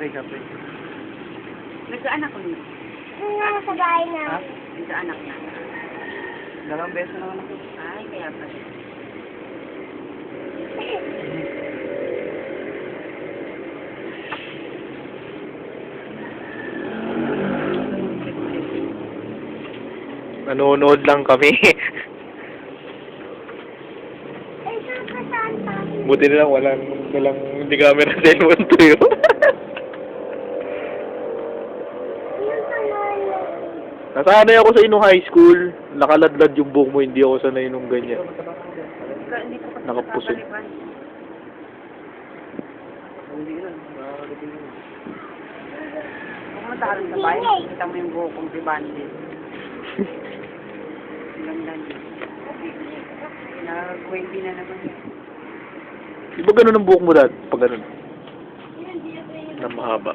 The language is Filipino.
Pray ka, pray. Nagkaanak ko niyo. Sa bahay na. Ha? Nagkaanak na. Dalawang beses na naman ako. Ay, kaya pa. Nanonood lang kami. Ay, saan pa? Buti na lang walang hindi kami na cellphone tuyo. Yung pangalan. Nasanay ako sa inong high school. Nakaladlad yung buhok mo, hindi ako sanay nung ganyan. Hindi ko pa Nakapusol. nakapalipan. Hindi na. Nakakalitin mo. Kung matahalan sa bahay, kita mo yung buhok kong si Bandy. Ang ganda niya. Nag-20 na naman. Di ba ganun ang buhok mo dad? Pag ganun. Na mahaba.